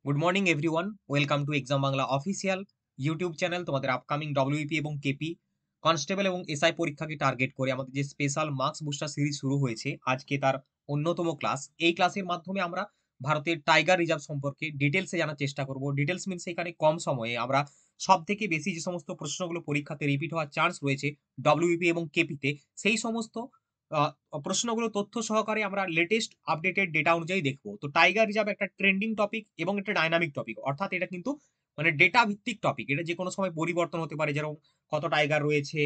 Good morning everyone, welcome to exam Bangla official YouTube channel. তোমাদের upcoming WP এবং KP constable এবং SI পরীক্ষাকে target করে আমাদের যে স্পেশাল মার্কস বুস্টার সিরিজ শুরু হয়েছে, আজকে তার অন্যতম ক্লাস। এই ক্লাসের মাধ্যমে আমরা ভারতের টাইগার রিজার্ভ সম্পর্কে ডিটেলসে জানার চেষ্টা করব। ডিটেলস মিনস এখানে কম সময়ে আমরা সব থেকে বেশি যে সমস্ত প্রশ্নগুলো পরীক্ষাতে রিপিট হওয়ার চান্স রয়েছে ডব্লিউপি এবং কেপিতে, সেই সমস্ত প্রশ্নগুলো তথ্য সহকারে আমরা লেটেস্ট আপডেটেড ডেটা অনুযায়ী দেখব। তো টাইগার রিজার্ভ একটা ট্রেন্ডিং টপিক এবং একটা ডাইনামিক টপিক, অর্থাৎ এটা কিন্তু মানে ডেটা ভিত্তিক টপিক। এটা যে কোনো সময় পরিবর্তন হতে পারে, যেরকম কত টাইগার রয়েছে,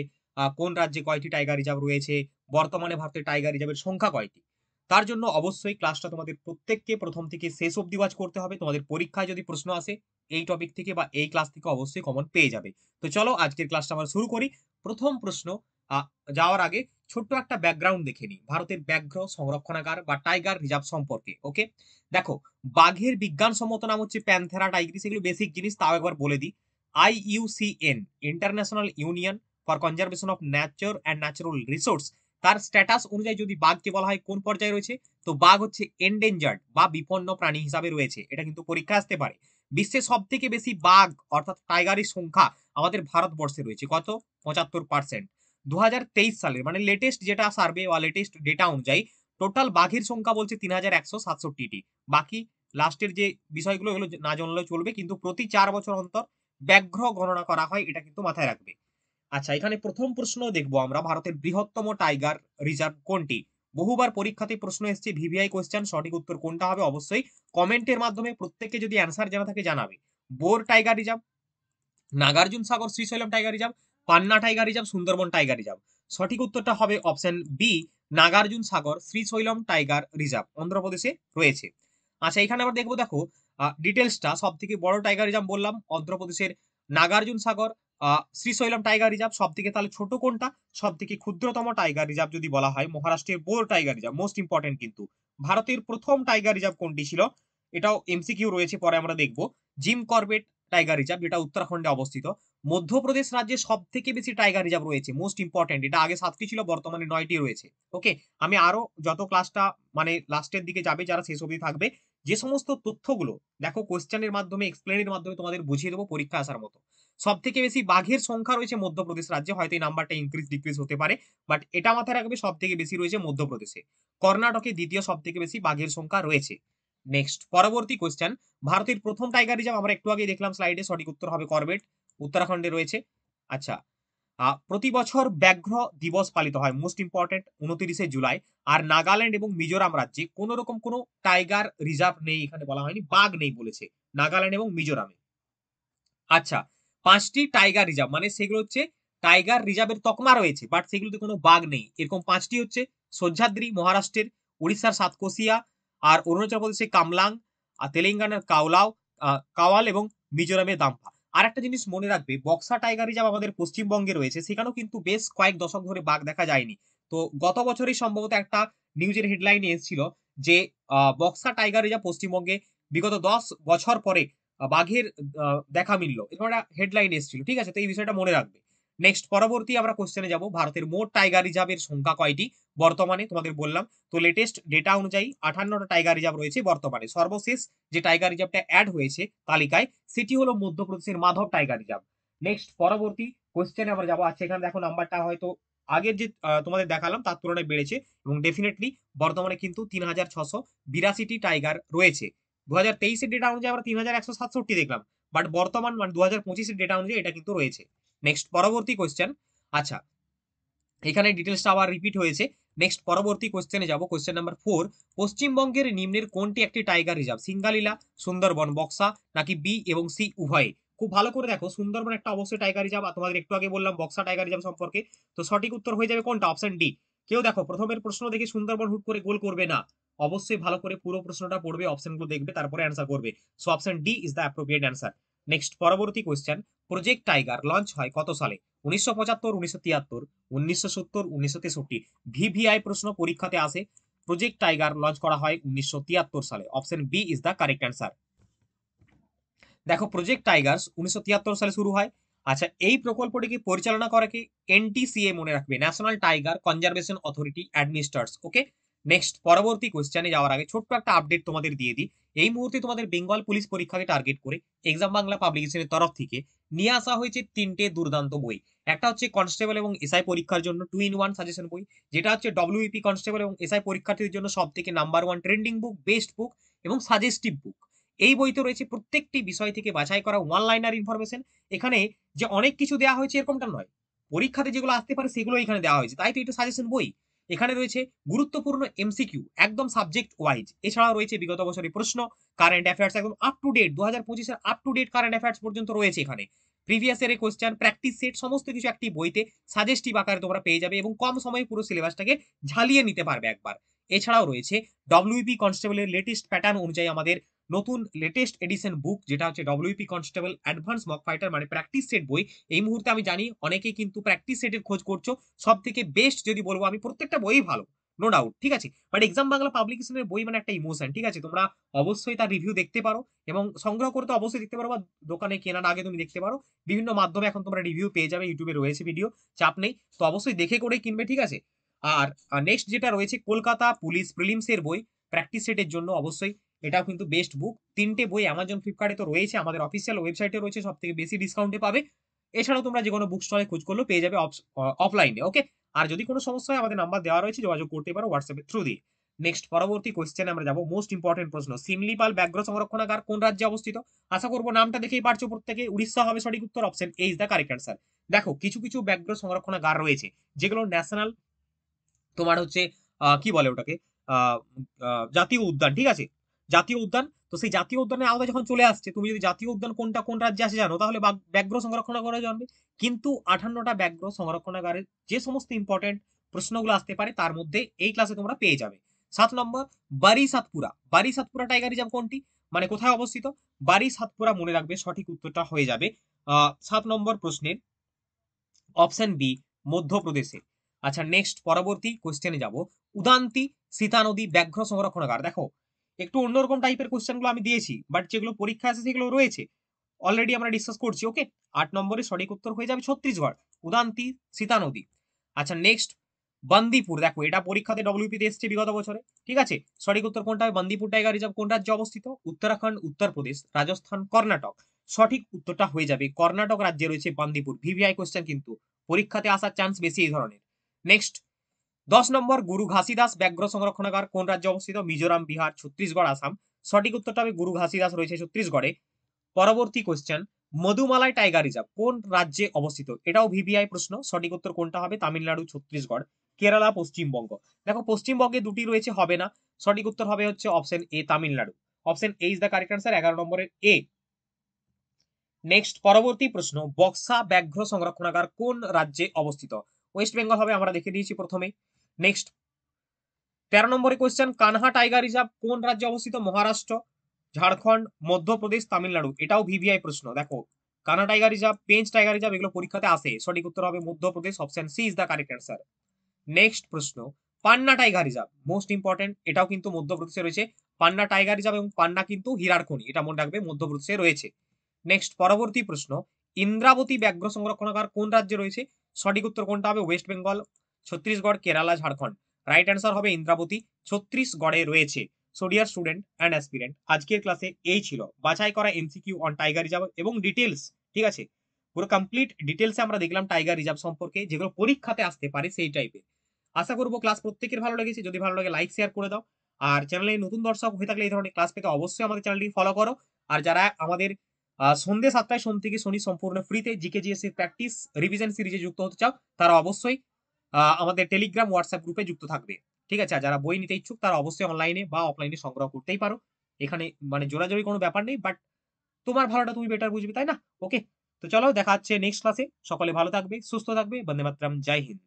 কোন রাজ্যে কয়টি টাইগার রিজার্ভ রয়েছে, বর্তমানে ভারতের টাইগার রিজার্ভের সংখ্যা কয়টি। তার জন্য অবশ্যই ক্লাসটা তোমাদের প্রত্যেককে প্রথম থেকে শেষ অব্দি ওয়াচ করতে হবে। তোমাদের পরীক্ষায় যদি প্রশ্ন আসে এই টপিক থেকে বা এই ক্লাস থেকে, অবশ্যই কমন পেয়ে যাবে। তো চলো আজকের ক্লাসটা আমরা শুরু করি। প্রথম প্রশ্ন যাওয়ার আগে ছোট্ট একটা ব্যাকগ্রাউন্ড দেখে নিই ভারতের ব্যাঘ্র সংরক্ষণাগার বা টাইগার রিজার্ভ সম্পর্কে। ওকে, দেখো, বাঘের বিজ্ঞানসম্মত নাম হচ্ছে প্যান্থেরা টাইগ্রিস। এগুলো বেসিক জিনিস, তাও একবার বলে দিই। IUCN, international union for conservation of nature and natural resource, তার স্ট্যাটাস অনুযায়ী যদি বাঘকে বলা হয় কোন পর্যায়ে রয়েছে, তো বাঘ হচ্ছে এন্ডেঞ্জার্ড বা বিপন্ন প্রাণী হিসাবে রয়েছে। এটা কিন্তু পরীক্ষা আসতে পারে। বিশ্বের সব থেকে বেশি বাঘ অর্থাৎ টাইগারের সংখ্যা আমাদের ভারতবর্ষে রয়েছে কত? 75%। 2023 সালের মানে লেটেস্ট যেটা সার্ভে বা লেটেস্ট ডেটা অনুযায়ী টোটাল বাঘের সংখ্যা বলছে 3167টি। বাকি লাস্টের যে বিষয়গুলো এগুলো না জানলেও চলবে, কিন্তু প্রতি 4 বছর অন্তর ব্যাঘ্র গণনা করা হয়, এটা কিন্তু মাথায় রাখবে। আচ্ছা, এখানে প্রথম প্রশ্ন দেখবো আমরা, ভারতের বৃহত্তম টাইগার রিজার্ভ কোনটি? বহুবার পরীক্ষাতে প্রশ্ন এসেছে, ভিভিআই কোশ্চেন। সঠিক উত্তর কোনটা হবে অবশ্যই কমেন্টের মাধ্যমে প্রত্যেককে যদি অ্যান্সার জানা থাকে জানাবে। Bor tiger reserve, Nagarjuna Sagar Srisailam tiger reserve, Panna tiger reserve, Sundarban tiger reserve. সঠিক উত্তরটা হবে option B, Nagarjuna Sagar Srisailam tiger reserve অন্ধ্রপ্রদেশে রয়েছে। আচ্ছা, এখানে আবার দেখবো, দেখো ডিটেলসটা। সব থেকে বড় টাইগার রিজার্ভ বললাম অন্ধ্রপ্রদেশের নাগার্জুন সাগর শ্রীশৈলম টাইগার রিজার্ভ। সব থেকে তাহলে ছোট কোনটা? সব থেকে ক্ষুদ্রতম টাইগার রিজার্ভ যদি বলা হয় মহারাষ্ট্রের Bor tiger reserve. Most important কিন্তু, ভারতের প্রথম টাইগার রিজার্ভ কোনটি ছিল? এটাও এমসিকিউ রয়েছে, পরে আমরা দেখবো। জিম করবেট টাইগার রিজার্ভ, যেটা উত্তরাখণ্ডে অবস্থিত। মধ্যপ্রদেশ রাজ্যে সব থেকে বেশি টাইগার রিজার্ভ রয়েছে, মোস্ট ইম্পর্টেন্ট। এটা আগে 7টি ছিল, বর্তমানে 9টি রয়েছে। ওকে, আমি আরো যত ক্লাসটা মানে লাস্টের দিকে যাবে, যারা শেষ অবধি থাকবে, যে সমস্ত তথ্যগুলো দেখো কোশ্চেনের মাধ্যমে এক্সপ্লেনের মাধ্যমে তোমাদের বুঝিয়ে দেবো পরীক্ষা আসার মতো। সব থেকে বেশি বাঘের সংখ্যা রয়েছে মধ্যপ্রদেশ রাজ্যে। হয়তো এই নাম্বারটা ইনক্রিজ ডিক্রিজ হতে পারে, বাট এটা মাথায় রাখবে সব থেকে বেশি রয়েছে মধ্যপ্রদেশে। কর্ণাটকে দ্বিতীয় সব থেকে বেশি বাঘের সংখ্যা রয়েছে। নেক্সট পরবর্তী কোশ্চেন, ভারতের প্রথম টাইগার রিজার্ভ আমরা একটু আগে দেখলাম স্লাইডে, সঠিক উত্তর হবে করবেট, উত্তরাখণ্ডে রয়েছে। আচ্ছা, প্রতি বছর ব্যাঘ্র দিবস পালিত হয়, মোস্ট ইম্পর্টেন্ট, 29শে জুলাই। আর নাগাল্যান্ড এবং মিজোরাম রাজ্যে কোন রকম কোনো টাইগার রিজার্ভ নেই, এখানে বলা হয়নি, বাঘ নেই বলেছে নাগাল্যান্ড এবং মিজোরামে। আচ্ছা, 5টি টাইগার রিজার্ভ মানে সেগুলো হচ্ছে টাইগার রিজার্ভের তকমা রয়েছে, বাট সেগুলোতে কোনো বাঘ নেই। এরকম 5টি হচ্ছে সহ্যাদ্রি মহারাষ্ট্রের, উড়িষ্যার সাতকোশিয়া, আর অরুণাচল প্রদেশে কামলাং, আর তেলেঙ্গানার কাওলাও কাওয়াল এবং মিজোরামের দাম্পা। আর একটা জিনিস মনে রাখবে, বক্সা টাইগার রিজার্ভ আমাদের পশ্চিমবঙ্গে রয়েছে, সেখানেও কিন্তু বেশ কয়েক দশক ধরে বাঘ দেখা যায়নি। তো গত বছরই সম্ভবত একটা নিউজের হেডলাইনে এসেছিল যে বক্সা টাইগার রিজার্ভ পশ্চিমবঙ্গে বিগত 10 বছর পরে বাঘের দেখা মিলল, এরকম একটা হেডলাইন এসেছিল। ঠিক আছে, তো এই বিষয়টা মনে রাখবে। নেক্সট পরবর্তী আমরা কোশ্চেনে যাব, ভারতের মোট টাইগার রিজার্ভের সংখ্যা কয়টি বর্তমানে? তোমাদের বললাম তো লেটেস্ট ডেটা অনুযায়ী 58টা টাইগার রিজার্ভ রয়েছে বর্তমানে। সর্বশেষ যে টাইগার রিজার্ভটা অ্যাড হয়েছে তালিকায়, সেটি হলো মধ্যপ্রদেশের মাধব টাইগার রিজার্ভ। নেক্সট পরবর্তী কোশ্চেনে আমরা যাবো। আচ্ছা, এখানে দেখো নাম্বারটা হয়তো আগের যে তোমাদের দেখালাম তার তুলনায় বেড়েছে, এবং ডেফিনেটলি বর্তমানে কিন্তু 3682টি টাইগার রয়েছে। 2023-এর ডেটা অনুযায়ী আমরা 3167 দেখলাম, বাট বর্তমান মানে 2025-এর ডেটা অনুযায়ী এটা কিন্তু রয়েছে। নেক্সট পরবর্তী কোশ্চেন। আচ্ছা, এখানে ডিটেলসটা আবার রিপিট হয়েছে। নেক্সট পরবর্তী কোশ্চেনে যাব, কোশ্চেন নাম্বার 4। পশ্চিমবঙ্গের নিম্নের কোনটি একটি টাইগার রিজার্ভ? সিঙ্গালীলা, সুন্দরবন, বক্সা, নাকি বি এবং সি উভয়ে? খুব ভালো করে দেখো, সুন্দরবন একটা অবশ্যই টাইগার রিজার্ভ, আর তোমাদের একটু আগে বললাম বক্সা টাইগার রিজার্ভ সম্পর্কে। তো সঠিক উত্তর হয়ে যাবে কোনটা? Option D. কেউ দেখো প্রথমের প্রশ্ন দেখে সুন্দরবন হুট করে গোল করবে না, অবশ্যই ভালো করে পুরো প্রশ্নটা পড়বে, অপশনগুলো দেখবে, তারপরে অ্যান্সার করবে। So option D is the appropriate answer. Next পরবর্তী কোশ্চেন, প্রজেক্ট টাইগার লঞ্চ হয় কত সালে? 1975, 1973, 1970, 1963। ভিভিআই প্রশ্ন পরীক্ষাতে আসে। প্রজেক্ট টাইগার লঞ্চ করা হয় 1973 সালে। Option B is the correct answer. দেখো, প্রজেক্ট টাইগার 1973 সালে শুরু হয়। আচ্ছা, এই প্রকল্পটিকে পরিচালনা করে কি? এনটিসিএ, মনে রাখবে, ন্যাশনাল টাইগার কনজারভেশন অথরিটি অ্যাডমিনিস্ট্রেটস। ওকে, নেক্সট পরবর্তী কোশ্চেনে যাওয়ার আগে ছোট্ট একটা আপডেট তোমাদের দিয়ে দিই। এই মুহূর্তে তোমাদের বেঙ্গল পুলিশ পরীক্ষাকে টার্গেট করে এক্সাম বাংলা পাবলিকেশনের তরফ থেকে নিয়ে আসা হয়েছে ৩ টে দুর্দান্ত বই। একটা হচ্ছে কনস্টেবল এবং এসআই পরীক্ষার জন্য 2 in 1 সাজেশন বই, যেটা হচ্ছে ডব্লিউপি কনস্টেবল এবং এসআই পরীক্ষার্থীদের জন্য সবথেকে নাম্বার 1 ট্রেন্ডিং বুক, বেস্ট বুক এবং সাজেস্টিভ বুক। এই বইতে রয়েছে প্রত্যেকটি বিষয় থেকে বাছাই করা ওয়ান লাইনার ইনফরমেশন। এখানে যে অনেক কিছু দেওয়া হয়েছে এরকমটা নয়। পরীক্ষাতে যেগুলো আসতে পারে সেগুলো এখানে দেওয়া হয়েছে। তাই তো এটা সাজেশন বই। এখানে রয়েছে গুরুত্বপূর্ণ এমসিকিউ একদম সাবজেক্ট ওয়াইজ। এছাড়াও রয়েছে বিগত বছরের প্রশ্ন, কারেন্ট অ্যাফেয়ার্স একদম আপ টু ডেট 2025 এর up to date current affairs পর্যন্ত রয়েছে এখানে। প্রিভিয়াস ইয়ারের কোয়েশ্চেন, প্র্যাকটিস সেট সমস্ত কিছু একটি বইতে সাজেস্টিভ আকারে তোমরা পেয়ে যাবে এবং কম সময়ে পুরো সিলেবাসটাকে ঝালিয়ে নিতে পারবে একবার। এছাড়াও রয়েছে ডব্লিউপি কনস্টেবলের লেটেস্ট প্যাটার্ন অনুযায়ী আমাদের নতুন লেটেস্ট এডিশন বুক, যেটা হচ্ছে WP constable advance mock fighter মানে প্র্যাকটিস সেট বই। এই মুহূর্তে আমি জানি অনেকেই কিন্তু প্র্যাকটিস সেটের খোঁজ করছো। সবথেকে বেস্ট যদি বলবো আমি, প্রত্যেকটা বইই ভালো, নো ডাউট, ঠিক আছে? বাট এক্সাম বাংলা পাবলিকেশনের বই মানে একটা ইমোশন, ঠিক আছে? তোমরা অবশ্যই তার রিভিউ দেখতে পারো এবং সংগ্রহ করতে অবশ্যই দেখতে পারো বা দোকানে কেনার আগে তুমি দেখতে পারো। বিভিন্ন মাধ্যমে এখন তোমরা রিভিউ পেয়ে যাবে, ইউটিউবে রয়েছে ভিডিও, চাপ নেই। তো অবশ্যই দেখে করেই কিনবে, ঠিক আছে? আর নেক্সট যেটা রয়েছে কলকাতা পুলিশ প্রিলিমস এর বই প্র্যাকটিস সেটের জন্য, অবশ্যই এটাও কিন্তু বেস্ট বুক। ৩ টে বই অ্যামাজন, ফ্লিপকার্টে তো রয়েছে, আমাদের অফিসিয়াল ওয়েবসাইটে রয়েছে, সবথেকে বেশি ডিসকাউন্টে পাবে। এছাড়াও তোমরা যেকোনো বুক স্টলে খোঁজ করলেও পেয়ে যাবে অফলাইনে, ওকে? আর যদি কোনো সমস্যা হয় আমাদের নাম্বার দেওয়া রয়েছে, যোগাযোগ করতে পারো হোয়াটসঅ্যাপ এর থ্রু দিয়ে। নেক্সট পরবর্তী কোয়েশ্চেনে আমরা যাব। মোস্ট ইম্পর্টেন্ট প্রশ্ন, সিমলিপাল ব্যাঘ্র সংরক্ষণাগার কোন রাজ্যে অবস্থিত? আশা করব নামটা দেখেই পারছো প্রত্যেকে, উড়িষ্যা হবে সঠিক উত্তর। Option A is the correct answer. দেখো কিছু কিছু ব্যাঘ্র সংরক্ষণাগার রয়েছে যেগুলো ন্যাশনাল, তোমার হচ্ছে কি বলে ওটাকে, আহ, জাতীয় উদ্যান, ঠিক আছে? জাতীয় উদ্যান। তো সেই জাতীয় উদ্যানের আওতায় যখন চলে আসছে, তুমি যদি জাতীয় উদ্যান কোনটা কোন রাজ্যে আসে জানো, তাহলে ব্যাঘ্র সংরক্ষণাগারে জানবে। কিন্তু 58টা ব্যাঘ্র সংরক্ষণাগারের যে সমস্ত ইম্পর্টেন্ট প্রশ্নগুলো আসতে পারে তার মধ্যে এই ক্লাসে তোমরা পেয়ে যাবে। 7 নম্বর, বারি সাতপুরা টাইগার রিজার্ভ কোনটি, মানে কোথায় অবস্থিত? বারি সাতপুরা মনে রাখবে, সঠিক উত্তরটা হয়ে যাবে 7 নম্বর প্রশ্নের অপশন বি, মধ্যপ্রদেশে। আচ্ছা নেক্সট পরবর্তী কোশ্চেনে যাব। উদান্তি সীতা নদী ব্যাঘ্র সংরক্ষণাগার, দেখো একটু অন্যরকম টাইপের কোশ্চেনগুলো আমি দিয়েছি, বাট যেগুলো পরীক্ষা আছে সেগুলো রয়েছে, অলরেডি আমরা ডিসকাস করছি, ওকে? 8 নম্বরের সঠিক উত্তর হয়ে যাবে ছত্তিশগড়, উদান্তি সীতা নদী। আচ্ছা নেক্সট, বান্দিপুর, দেখো এটা পরীক্ষাতে ডব্লিউপি তে এসছে বিগত বছরে, ঠিক আছে? সঠিক উত্তর কোনটা হবে? বান্দিপুর টাইগার রিজার্ভ কোন রাজ্যে অবস্থিত? উত্তরাখণ্ড, উত্তরপ্রদেশ, রাজস্থান, কর্ণাটক। সঠিক উত্তরটা হয়ে যাবে কর্ণাটক রাজ্যে রয়েছে বান্দিপুর। ভিভিআই কোশ্চেন কিন্তু পরীক্ষাতে আসার চান্স বেশি এই ধরনের। নেক্সট 10 নম্বর, গুরু ঘাসিদাস ব্যাঘ্র সংরক্ষণাগার কোন রাজ্যে অবস্থিত? মিজোরাম, বিহার, ছত্তিশগড়, আসাম। সঠিক উত্তরটা হবে গুরু ঘাসিদাস রয়েছে ছত্তিশগড়ে। পরবর্তী কোশ্চেন, মধুমালাই টাইগার রিজার্ভ কোন রাজ্যে অবস্থিত? এটাও ভিভিআই প্রশ্ন। সঠিক উত্তর কোনটা হবে? তামিলনাড়ু, ছত্তিশগড়, কেরালা, পশ্চিমবঙ্গ। দেখো পশ্চিমবঙ্গে দুটি রয়েছে, হবে না। সঠিক উত্তর হবে হচ্ছে option A, Tamil Nadu. Option A is the correct answer, 11 নম্বরের এ। নেক্সট পরবর্তী প্রশ্ন, বক্সা ব্যাঘ্র সংরক্ষণাগার কোন রাজ্যে অবস্থিত? ওয়েস্ট বেঙ্গল হবে, আমরা দেখে দিয়েছি প্রথমেই। নেক্সট 13 নম্বরে কোয়েশ্চেন, কানহা টাইগার রিজার্ভ কোন রাজ্যে অবস্থিত? মহারাষ্ট্র, ঝাড়খণ্ড, মধ্যপ্রদেশ, তামিলনাড়ু। এটাও ভিভিআই প্রশ্ন। দেখো Kanha tiger reserve, Pench tiger reserve এগুলো পরীক্ষাতে আসে। সঠিক উত্তর হবে Madhya Pradesh, option C is the correct answer. Next প্রশ্ন, Panna tiger reserve most important, এটাও কিন্তু মধ্যপ্রদেশে রয়েছে। পান্না টাইগার রিজার্ভ এবং পান্না কিন্তু হীরার খনি, এটা মনে রাখবে, মধ্যপ্রদেশে রয়েছে। নেক্সট পরবর্তী প্রশ্ন, ইন্দ্রাবতী ব্যাঘ্র সংরক্ষণাগার কোন রাজ্যে রয়েছে? সঠিক উত্তর কোনটা হবে? West Bengal, Chhattisgarh, Kerala, Jharkhand. Right answer হবে ইন্দ্রাবতী, ছত্তিশগড়ে রয়েছে। So dear student and aspirant, আজকের ক্লাসে এই ছিল বাছাই করা এমসিকিউ অন টাইগার রিজার্ভ এবং ডিটেলস, ঠিক আছে? পুরো কমপ্লিট ডিটেলসে আমরা দেখলাম টাইগার রিজার্ভ সম্পর্কে, যেগুলো পরীক্ষাতে আসতে পারে সেই টাইপের। আশা করবো ক্লাস প্রত্যেকের ভালো লেগেছে। যদি ভালো লাগে লাইক শেয়ার করে দাও। আর চ্যানেলে নতুন দর্শক হয়ে থাকলে এই ধরনের ক্লাস পেতে অবশ্যই আমাদের চ্যানেলটি ফলো করো। আর যারা আমাদের সন্ধ্যে 7টায় সোম থেকে শনি সম্পূর্ণ ফ্রিতে জিকে জিএসসি প্র্যাকটিস রিভিশন সিরিজে যুক্ত হতে চাও, তারা অবশ্যই আমাদের টেলিগ্রাম হোয়াটসঅ্যাপ গ্রুপে যুক্ত থাকবে, ঠিক আছে? আর যারা বই নিতে ইচ্ছুক তারা অবশ্যই অনলাইনে বা অফলাইনে সংগ্রহ করতেই পারো। এখানে মানে জোরাজোরি কোনো ব্যাপার নেই, বাট তোমার ভালোটা তুমি বেটার বুঝবে, তাই না? ওকে, তো চলো দেখা হচ্ছে নেক্সট ক্লাসে। সকলে ভালো থাকবে, সুস্থ থাকবে। বন্দে মাতরম, জয় হিন্দ।